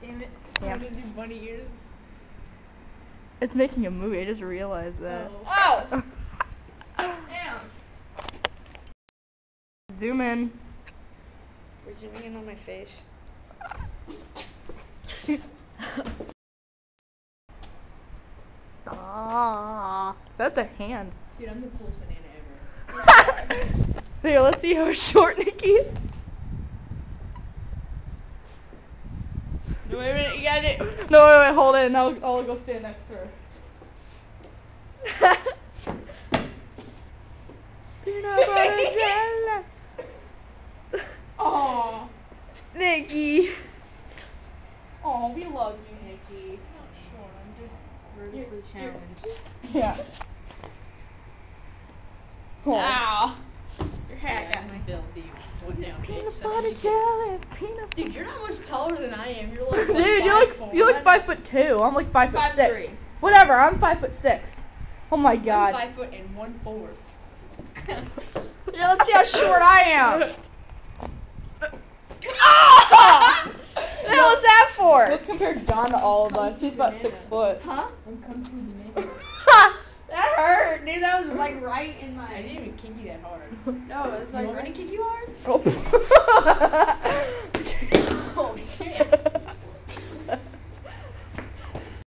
Damn it. Yeah. I'm gonna do bunny ears. It's making a movie, I just realized that. Oh. Damn. Zoom in. We're zooming in on my face. Ah, that's a hand. Dude, I'm the coolest banana ever. Here, let's see how short Nikki is. No, wait a minute, you got it. No, wait, hold it, and I'll go stand next to her. Peanut butter jelly. Aww. Nikki. Aw, we love you, Nikki. Not sure, I'm just vertically challenged. Yeah. Oh. Ow. Your hat Yeah, got I me. built you. One down, Peanut bitch. butter jelly, peanut. Dude, you're not much taller than I am. You're like Dude, 1'5'4". you're like 5'2". I'm like 5'6". 5'3". Whatever, I'm 5'6". Oh my god. I'm 5 1/4. Yeah, let's see how short I am. Ah! What the hell was that for? Let's compare John to all of us. He's about 6 foot. Huh? I'm kung fu banana. That hurt, dude. That was like right in my. I didn't even kick you that hard. No, it was like. You want me to kick you hard? Oh. Oh shit.